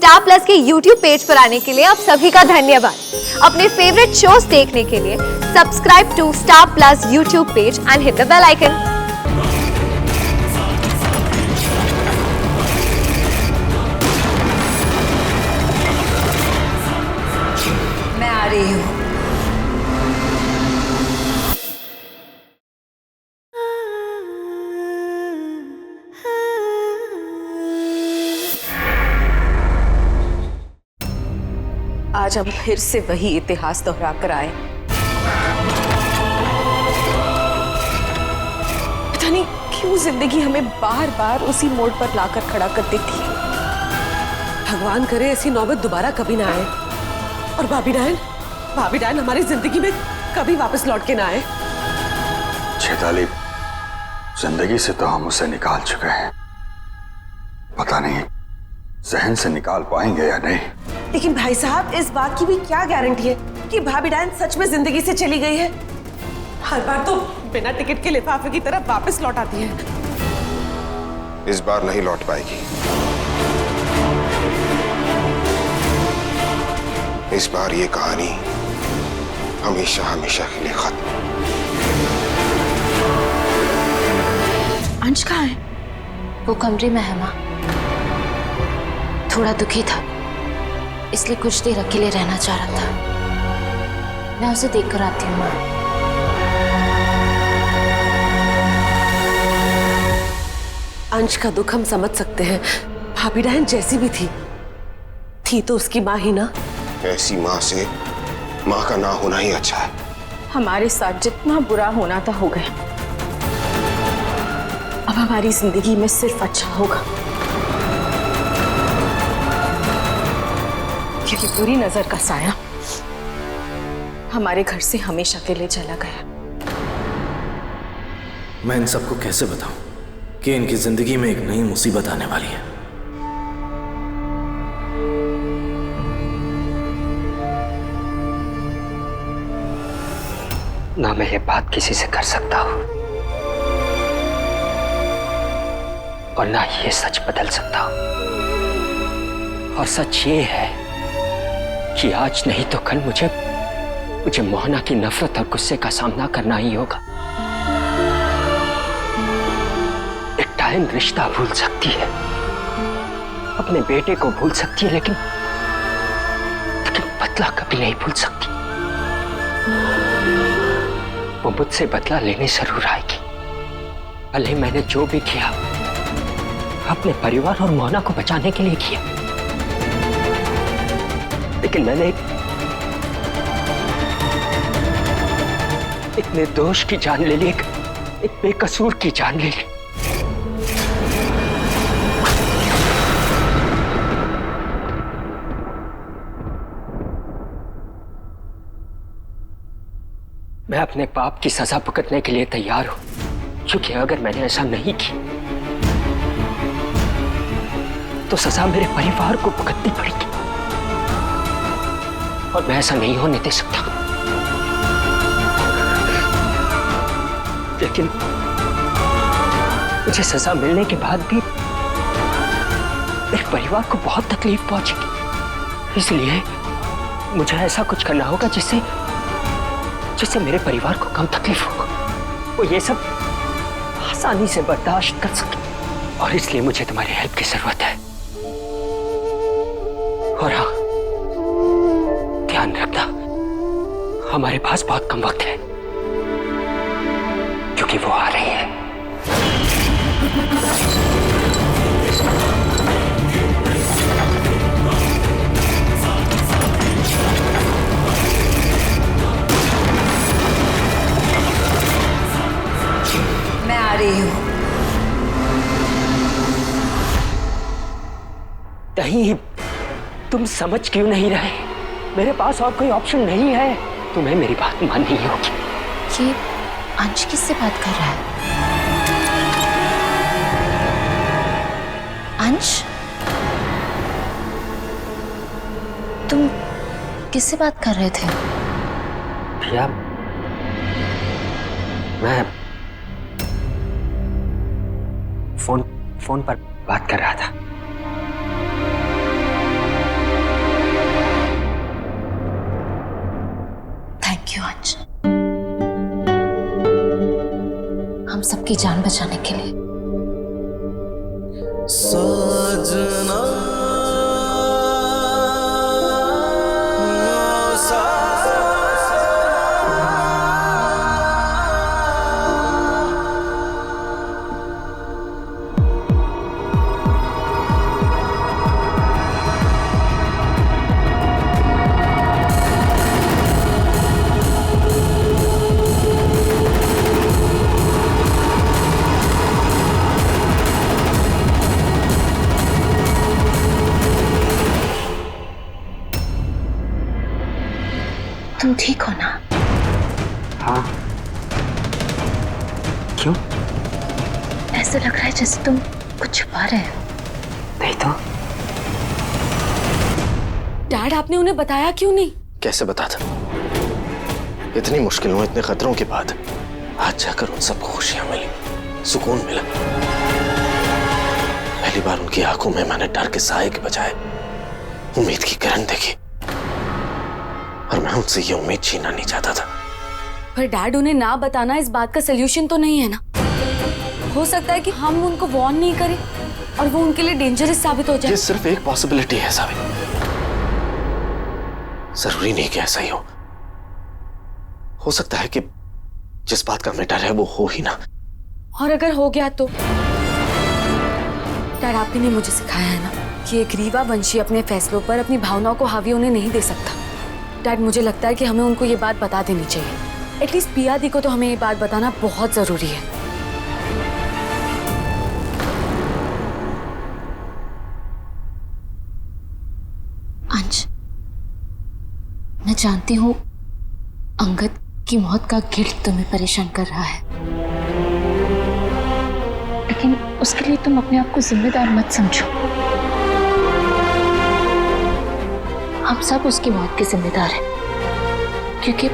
Star plus के YouTube page पर आने के लिए आप सभी का धन्यवाद। अपने फेवरेट शोज देखने के लिए subscribe to Star Plus YouTube page and hit the bell icon. मैं आ रही हूँ। आज हम फिर से वही इतिहास दोहरा कर आए। पता नहीं क्यों जिंदगी हमें बार बार उसी मोड़ पर लाकर खड़ा कर देती है। भगवान करे ऐसी नौबत दोबारा कभी ना आए और भाभी डायन हमारी जिंदगी में कभी वापस लौट के ना आए। चैताली, जिंदगी से तो हम उसे निकाल चुके हैं, पता नहीं जहन से निकाल पाएंगे या नहीं। लेकिन भाई साहब, इस बात की भी क्या गारंटी है कि भाभी डायन सच में जिंदगी से चली गई है? हर बार तो बिना टिकट के लिफाफे की तरह वापस लौट आती है। इस बार नहीं लौट पाएगी। इस बार ये कहानी हमेशा हमेशा के लिए खत्म। अंश कहाँ है? वो कमरे में है माँ। थोड़ा दुखी था, इसलिए कुछ देर अकेले रहना चाह रहा था। मैं उसे देखकर आती हूँ माँ। अंश का दुख हम समझ सकते हैं। भाभी डायन जैसी भी थी तो उसकी माँ ही ना। ऐसी माँ से माँ का ना होना ही अच्छा है। हमारे साथ जितना बुरा होना था हो गया। अब हमारी जिंदगी में सिर्फ अच्छा होगा, क्योंकि बुरी नजर का साया हमारे घर से हमेशा के लिए चला गया। मैं इन सबको कैसे बताऊं कि इनकी जिंदगी में एक नई मुसीबत आने वाली है। ना मैं ये बात किसी से कर सकता हूं और ना ये सच बदल सकता हूं। और सच ये है कि आज नहीं तो कल मुझे मोहना की नफरत और गुस्से का सामना करना ही होगा। एक डायन रिश्ता भूल सकती है, अपने बेटे को भूल सकती है, लेकिन बदला कभी नहीं भूल सकती। वो मुझसे बदला लेने जरूर आएगी। भले मैंने जो भी किया अपने परिवार और मोहना को बचाने के लिए किया, लेकिन मैंने एक निर्दोष की जान ले ली, एक बेकसूर की जान ले ली। मैं अपने पाप की सजा भुगतने के लिए तैयार हूं, क्योंकि अगर मैंने ऐसा नहीं किया तो सजा मेरे परिवार को भुगतनी पड़ेगी और मैं ऐसा नहीं होने दे सकता। लेकिन मुझे सजा मिलने के बाद भी मेरे परिवार को बहुत तकलीफ पहुंचेगी, इसलिए मुझे ऐसा कुछ करना होगा जिससे मेरे परिवार को कम तकलीफ हो, वो ये सब आसानी से बर्दाश्त कर सके। और इसलिए मुझे तुम्हारी हेल्प की जरूरत है। और हाँ, ध्यान रखना, हमारे पास बहुत कम वक्त है, क्योंकि वो आ रही है। मैं आ रही हूँ। नहीं, तुम समझ क्यों नहीं रहे? मेरे पास और कोई ऑप्शन नहीं है। तुम्हें मेरी बात माननी होगी। ये अंश किससे बात कर रहा है? अंश, तुम किससे बात कर रहे थे? भैया, मैं फोन पर बात कर रहा था। की जान बचाने के लिए। तुम ठीक हो ना? हाँ। क्यों? ऐसा लग रहा है जैसे तुम कुछ छुपा रहे हो। नहीं तो। डैड, आपने उन्हें बताया क्यों नहीं? कैसे बताता? इतनी मुश्किलों, इतने खतरों के बाद आज जाकर उन सबको खुशियां मिली, सुकून मिला। पहली बार उनकी आंखों में मैंने डर के साए के बजाय उम्मीद की किरण देखी, और मैं उनसे ये उम्मीद छीनना नहीं चाहता था। पर डैड, उन्हें ना बताना इस बात का सलूशन तो नहीं है ना? हो सकता है कि हम उनको वार्न नहीं करें और वो उनके लिए डेंजरस साबित हो जाए। ये सिर्फ एक पॉसिबिलिटी है साबित, जरूरी नहीं कि ऐसा ही हो सकता है कि जिस बात का हमें डर है वो हो ही ना। और अगर हो गया तो? डैड, आपने मुझे सिखाया है ना कि एक रीवा वंशी अपने फैसलों पर अपनी भावनाओं को हावी होने नहीं दे सकता। डैड, मुझे लगता है कि हमें उनको ये बात बता देनी चाहिए। एटलीस्ट पिया दी को तो हमें ये बात बताना बहुत जरूरी है। अंश, मैं जानती हूँ अंगद की मौत का गिल्ट तुम्हें परेशान कर रहा है, लेकिन उसके लिए तुम अपने आप को जिम्मेदार मत समझो। हम सब उसकी मौत के जिम्मेदार हैं, क्योंकि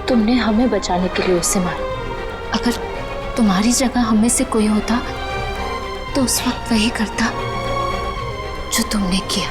तुमने हमें बचाने के लिए उसे मारा। अगर तुम्हारी जगह हमें से कोई होता तो उस वक्त वही करता जो तुमने किया।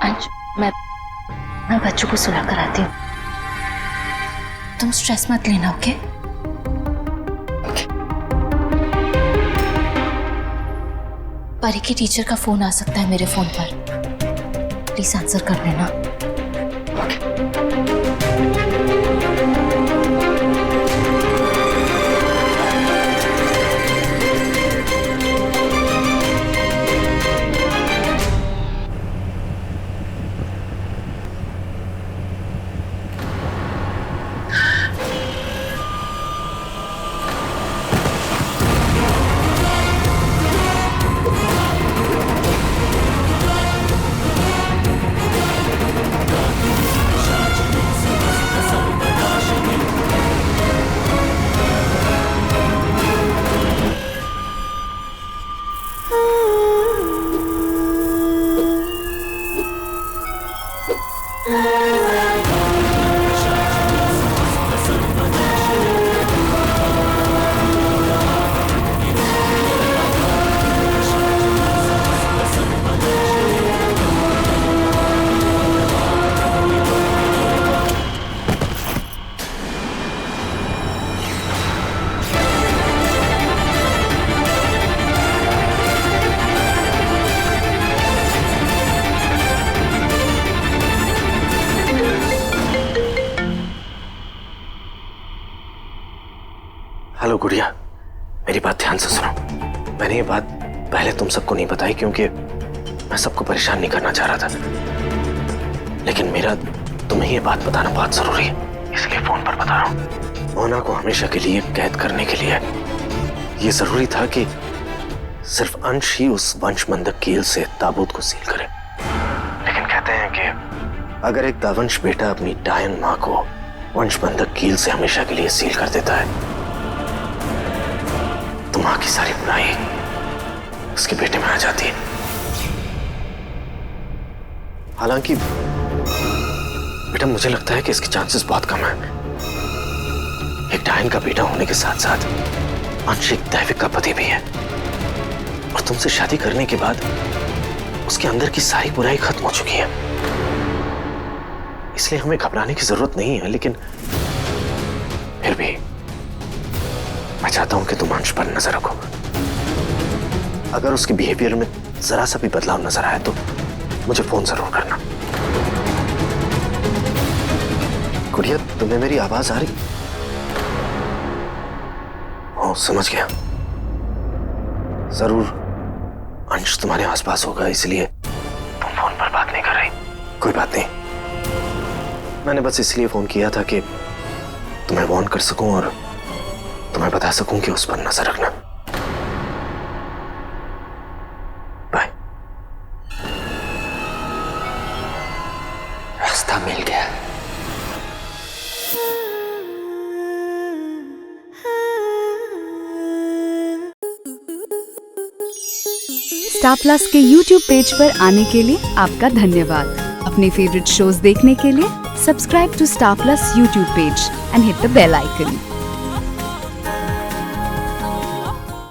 आज मैं बच्चों को सुला कर आती हूँ, तुम स्ट्रेस मत लेना। ओके? परी की टीचर का फोन आ सकता है मेरे फोन पर, प्लीज आंसर कर लेना। हेलो गुड़िया, मेरी बात ध्यान से सुनो। मैंने ये बात पहले तुम सबको नहीं बताई क्योंकि मैं सबको परेशान नहीं करना चाह रहा था, लेकिन मेरा तुम्हें ये बात बताना बहुत जरूरी है, इसलिए फोन पर बता रहा हूँ। मोना को हमेशा के लिए कैद करने के लिए ये जरूरी था कि सिर्फ अंश ही उस वंश बंधक कील से ताबूत को सील करे। लेकिन कहते हैं कि अगर एक दावंश बेटा अपनी डायन माँ को वंश बंधक कील से हमेशा के लिए सील कर देता है तो माँ की सारी बुराई उसके बेटे में आ जाती है। हालांकि बेटा मुझे लगता है कि इसके चांसेस बहुत कम है। एक डायन का बेटा होने के साथ साथ अंश एक दैविक का पति भी है, और तुमसे शादी करने के बाद उसके अंदर की सारी बुराई खत्म हो चुकी है। इसलिए हमें घबराने की जरूरत नहीं है, लेकिन फिर भी मैं चाहता हूं कि तुम अंश पर नजर रखो। अगर उसके बिहेवियर में जरा सा भी बदलाव नजर आया तो मुझे फोन जरूर करना। गुड़िया, तुम्हें मेरी आवाज आ रही? ओ, समझ गया। जरूर अंश तुम्हारे आसपास होगा, इसलिए तुम फोन पर बात नहीं कर रही। कोई बात नहीं, मैंने बस इसलिए फोन किया था कि तुम्हें वार्न कर सकूं और तुम्हें बता सकूं कि उस पर नजर रखना। बाय। रास्ता मिल गया। स्टार प्लस के YouTube पेज पर आने के लिए आपका धन्यवाद। अपने फेवरेट शोज देखने के लिए subscribe to Star Plus YouTube page and hit the bell icon.